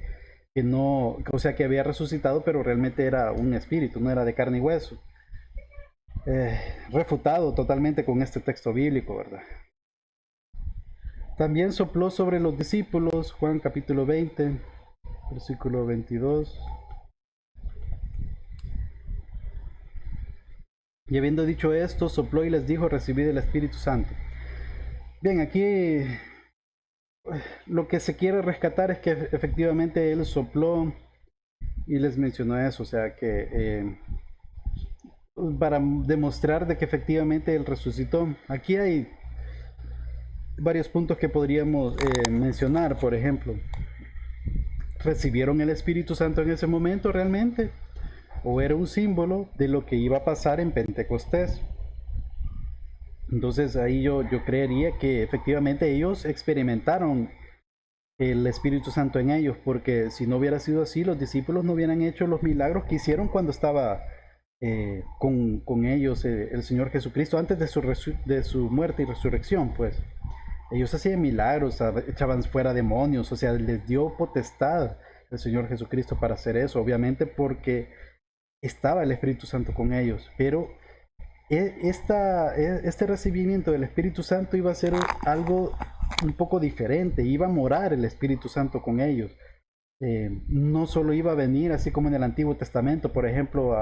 que no, o sea, que había resucitado, pero realmente era un espíritu, no era de carne y hueso. Refutado totalmente con este texto bíblico, ¿verdad? También sopló sobre los discípulos, Juan capítulo 20, versículo 22. Y habiendo dicho esto, sopló y les dijo, recibid el Espíritu Santo. Bien, aquí lo que se quiere rescatar es que efectivamente él sopló y les mencionó eso, o sea que para demostrar de que efectivamente él resucitó. Aquí hay varios puntos que podríamos mencionar, por ejemplo, ¿recibieron el Espíritu Santo en ese momento realmente? ¿O era un símbolo de lo que iba a pasar en Pentecostés? Entonces ahí yo creería que efectivamente ellos experimentaron el Espíritu Santo en ellos, porque si no hubiera sido así, los discípulos no hubieran hecho los milagros que hicieron cuando estaba con ellos el Señor Jesucristo antes de su muerte y resurrección, pues. Ellos hacían milagros, echaban fuera demonios, o sea, les dio potestad el Señor Jesucristo para hacer eso, obviamente porque estaba el Espíritu Santo con ellos, pero este recibimiento del Espíritu Santo iba a ser algo un poco diferente, iba a morar el Espíritu Santo con ellos. No solo iba a venir así como en el Antiguo Testamento, por ejemplo,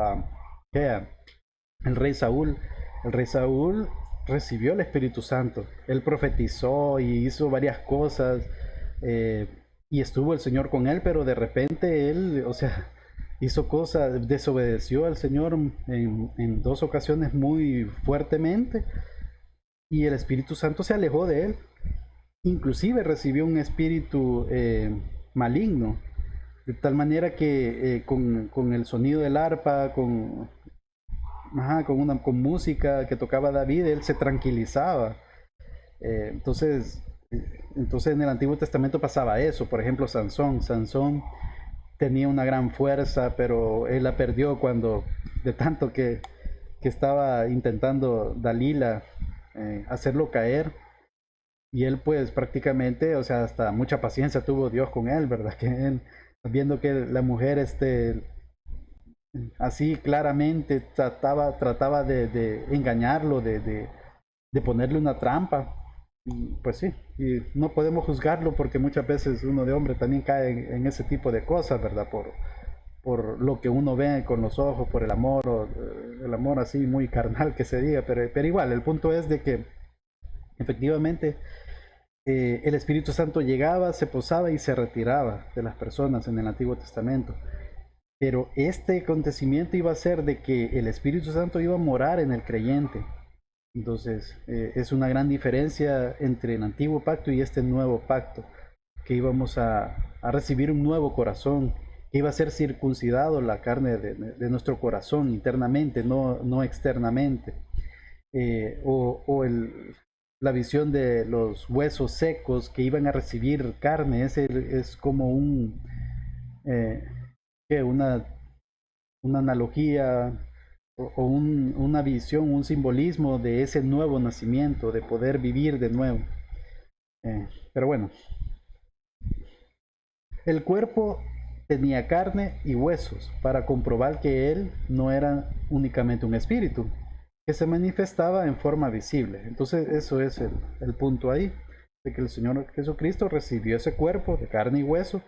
el rey Saúl. El rey Saúl recibió el Espíritu Santo, él profetizó y hizo varias cosas, eh, y estuvo el Señor con él, pero de repente él, o sea, hizo cosas, desobedeció al Señor en 2 ocasiones muy fuertemente y el Espíritu Santo se alejó de él. Inclusive recibió un espíritu maligno, de tal manera que con el sonido del arpa, con música que tocaba David, él se tranquilizaba. Eh, entonces, entonces en el Antiguo Testamento pasaba eso. Por ejemplo, Sansón tenía una gran fuerza, pero él la perdió cuando, de tanto que estaba intentando Dalila hacerlo caer, Y él pues prácticamente, o sea, hasta mucha paciencia tuvo Dios con él, ¿verdad? Que él, viendo que la mujer así claramente trataba de engañarlo, de ponerle una trampa. Y pues sí, y no podemos juzgarlo porque muchas veces uno de hombre también cae en ese tipo de cosas, ¿verdad? Por lo que uno ve con los ojos, por el amor, o el amor así muy carnal que se diga, pero igual, el punto es de que efectivamente el Espíritu Santo llegaba, se posaba y se retiraba de las personas en el Antiguo Testamento. Pero este acontecimiento iba a ser de que el Espíritu Santo iba a morar en el creyente. Entonces, es una gran diferencia entre el antiguo pacto y este nuevo pacto, que íbamos a recibir un nuevo corazón, que iba a ser circuncidado la carne de nuestro corazón internamente, no externamente. La visión de los huesos secos que iban a recibir carne, es como eh, ¿qué? Una analogía o una visión, un simbolismo de ese nuevo nacimiento, de poder vivir de nuevo. Pero bueno, el cuerpo tenía carne y huesos para comprobar que él no era únicamente un espíritu, que se manifestaba en forma visible. Entonces eso es el punto ahí, de que el Señor Jesucristo recibió ese cuerpo de carne y hueso.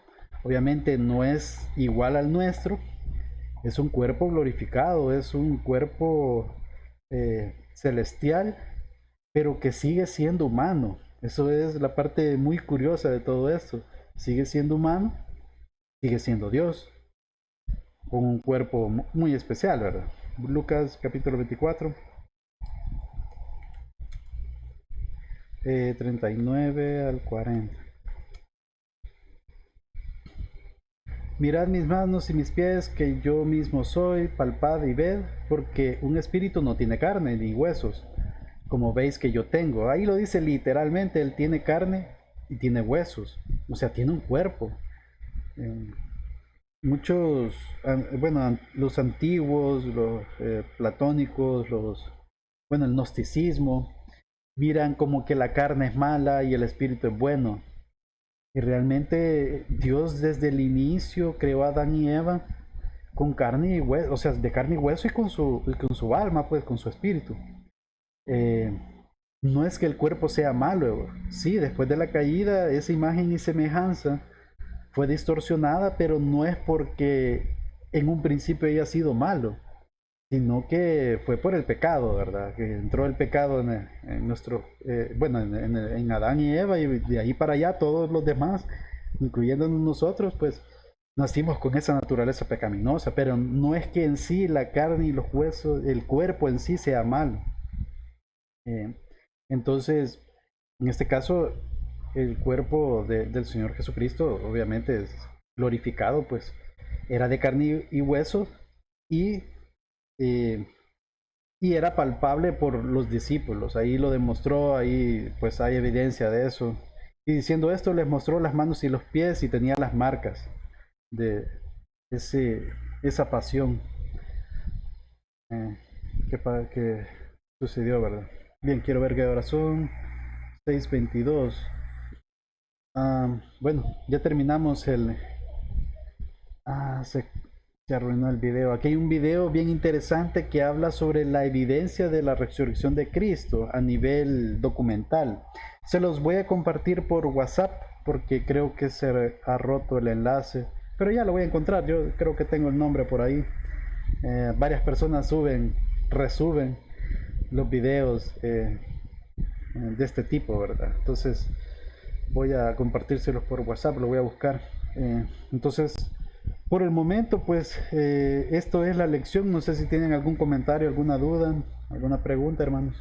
Obviamente no es igual al nuestro, es un cuerpo glorificado, es un cuerpo celestial, pero que sigue siendo humano. Eso es la parte muy curiosa de todo esto. Sigue siendo humano, sigue siendo Dios, con un cuerpo muy especial, ¿verdad? Lucas capítulo 24, 39 al 40. Mirad mis manos y mis pies, que yo mismo soy, palpad y ved, porque un espíritu no tiene carne ni huesos, como veis que yo tengo. Ahí lo dice literalmente, él tiene carne y tiene huesos, o sea, tiene un cuerpo. Eh, muchos, bueno, los antiguos, los platónicos, bueno, el gnosticismo, miran como que la carne es mala y el espíritu es bueno. Y realmente Dios desde el inicio creó a Adán y Eva con carne y hueso, o sea, de carne y hueso y con su alma, pues, con su espíritu. Eh, no es que el cuerpo sea malo, sí, después de la caída, esa imagen y semejanza fue distorsionada, pero no es porque en un principio haya sido malo, sino que fue por el pecado, ¿verdad? Que entró el pecado en nuestro, bueno, en Adán y Eva, y de ahí para allá todos los demás, incluyéndonos nosotros, pues nacimos con esa naturaleza pecaminosa, pero no es que en sí la carne y los huesos, el cuerpo en sí sea malo. Eh, entonces, en este caso, el cuerpo del Señor Jesucristo, obviamente es glorificado, pues era de carne y hueso y, eh, y era palpable por los discípulos. Ahí lo demostró, ahí pues hay evidencia de eso. Y diciendo esto, les mostró las manos y los pies y tenía las marcas de ese, esa pasión eh, que sucedió, ¿verdad? Bien, quiero ver qué hora son. 6:22. Bueno, ya terminamos se arruinó el video. Aquí hay un video bien interesante que habla sobre la evidencia de la resurrección de Cristo a nivel documental. Se los voy a compartir por WhatsApp porque creo que se ha roto el enlace. Pero ya lo voy a encontrar. Yo creo que tengo el nombre por ahí. Varias personas resuben los videos de este tipo, ¿verdad? Entonces voy a compartírselos por WhatsApp, lo voy a buscar. Entonces, por el momento, pues esto es la lección. No sé si tienen algún comentario, alguna duda, alguna pregunta, hermanos.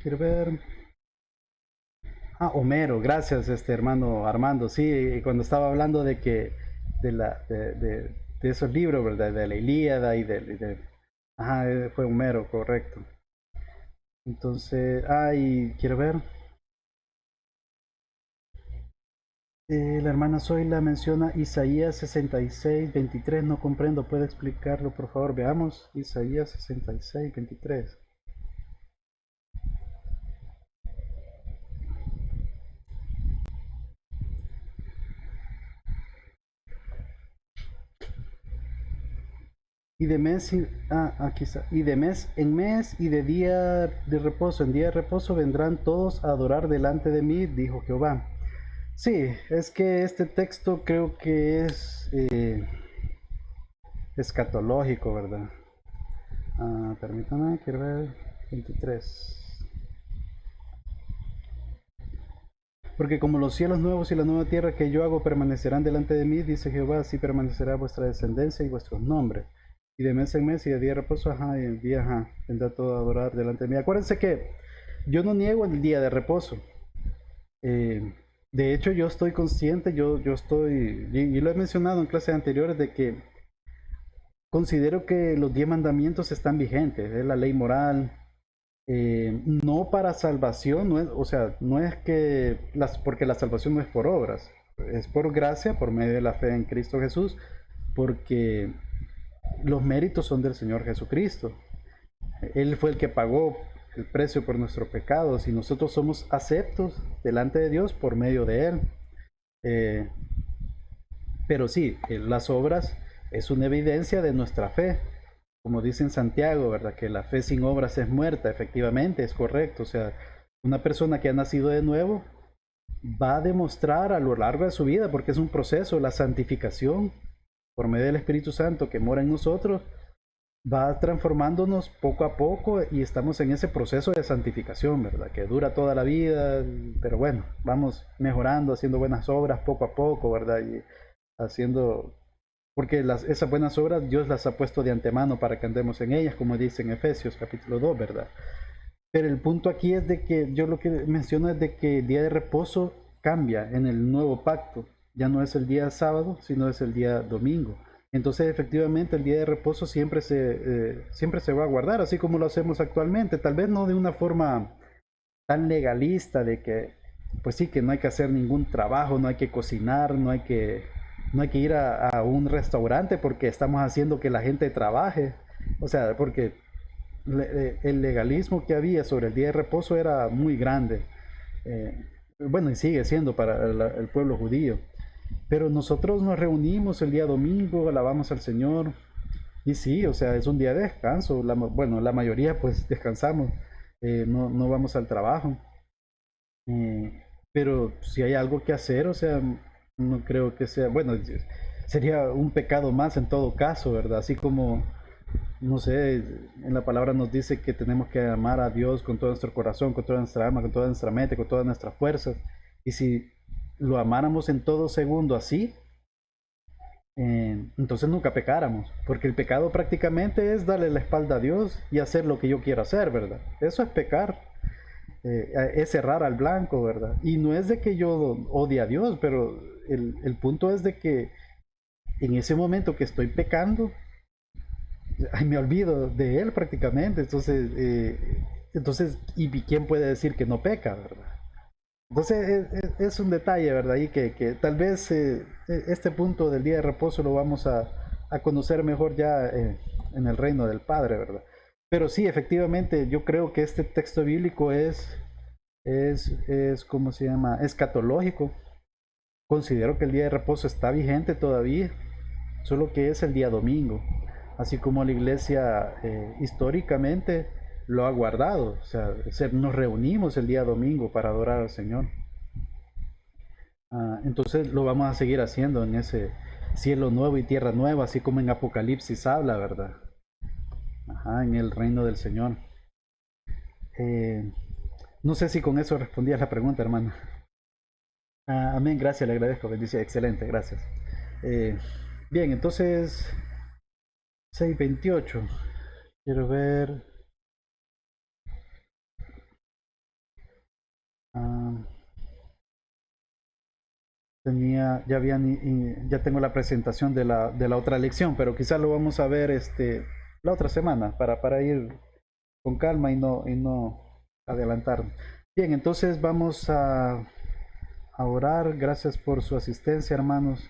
Quiero ver. Ah, Homero, gracias, hermano Armando. Sí, cuando estaba hablando de que de esos libros, ¿verdad? De la Ilíada ajá, fue Homero, correcto. Entonces, y quiero ver. La hermana Zoila menciona Isaías 66:23. No comprendo, ¿puede explicarlo por favor? Veamos Isaías 66:23. Y de mes, aquí está. Y de mes en mes y de día de reposo en día de reposo vendrán todos a adorar delante de mí, dijo Jehová. Sí, es que este texto creo que es escatológico, ¿verdad? Permítame, quiero ver 23. Porque como los cielos nuevos y la nueva tierra que yo hago permanecerán delante de mí, dice Jehová, así permanecerá vuestra descendencia y vuestros nombres. Y de mes en mes y de día de reposo, y el día, vendrá todo a adorar delante de mí. Acuérdense que yo no niego el día de reposo. Eh, de hecho, yo estoy consciente, yo estoy, y lo he mencionado en clases anteriores, de que considero que los 10 mandamientos están vigentes, es la ley moral, no para salvación, no es, o sea, no es que porque la salvación no es por obras, es por gracia, por medio de la fe en Cristo Jesús, porque los méritos son del Señor Jesucristo. Él fue el que pagó el precio por nuestros pecados y nosotros somos aceptos delante de Dios por medio de Él. Eh, pero sí, las obras es una evidencia de nuestra fe. Como dice en Santiago, ¿verdad? Que la fe sin obras es muerta, efectivamente, es correcto. O sea, una persona que ha nacido de nuevo va a demostrar a lo largo de su vida, porque es un proceso, la santificación por medio del Espíritu Santo que mora en nosotros, va transformándonos poco a poco y estamos en ese proceso de santificación, ¿verdad? Que dura toda la vida, pero bueno, vamos mejorando, haciendo buenas obras poco a poco, ¿verdad? Y haciendo, porque esas buenas obras Dios las ha puesto de antemano para que andemos en ellas, como dice en Efesios capítulo 2, ¿verdad? Pero el punto aquí es de que yo lo que menciono es de que el día de reposo cambia en el nuevo pacto. Ya no es el día sábado, sino es el día domingo. Entonces, efectivamente, el día de reposo siempre se va a guardar, así como lo hacemos actualmente. Tal vez no de una forma tan legalista de que, pues sí, que no hay que hacer ningún trabajo, no hay que cocinar, no hay que ir a un restaurante porque estamos haciendo que la gente trabaje. O sea, porque el legalismo que había sobre el día de reposo era muy grande. Eh, bueno, y sigue siendo para el pueblo judío. Pero nosotros nos reunimos el día domingo, alabamos al Señor. Y sí, o sea, es un día de descanso. Bueno, la mayoría pues descansamos, no vamos al trabajo. Pero si hay algo que hacer, o sea, no creo que sea, bueno, sería un pecado más en todo caso, ¿verdad? Así como no sé, en la palabra nos dice que tenemos que amar a Dios con todo nuestro corazón, con toda nuestra alma, con toda nuestra mente, con todas nuestras fuerzas. Y si lo amáramos en todo segundo así, entonces nunca pecáramos, porque el pecado prácticamente es darle la espalda a Dios y hacer lo que yo quiero hacer, ¿verdad? Eso es pecar, es errar al blanco, ¿verdad? Y no es de que yo odie a Dios, pero el punto es de que en ese momento que estoy pecando, ay, me olvido de él prácticamente. Entonces, ¿y quién puede decir que no peca, verdad? Entonces, es un detalle, ¿verdad? Y que tal vez este punto del día de reposo lo vamos a conocer mejor ya en el reino del Padre, ¿verdad? Pero sí, efectivamente, yo creo que este texto bíblico ¿cómo se llama? Escatológico. Considero que el día de reposo está vigente todavía, solo que es el día domingo, así como la iglesia históricamente lo ha guardado. O sea, nos reunimos el día domingo para adorar al Señor. Entonces lo vamos a seguir haciendo en ese cielo nuevo y tierra nueva, así como en Apocalipsis habla, ¿verdad? Ajá, en el reino del Señor. Eh, no sé si con eso respondí a la pregunta, hermano. Amén, gracias, le agradezco, bendición, excelente, gracias. Eh, bien, entonces 6:28. Quiero ver. ah, ya tengo la presentación de la otra lección, pero quizás lo vamos a ver la otra semana para ir con calma y no adelantar. Bien, entonces vamos a orar. Gracias por su asistencia, hermanos.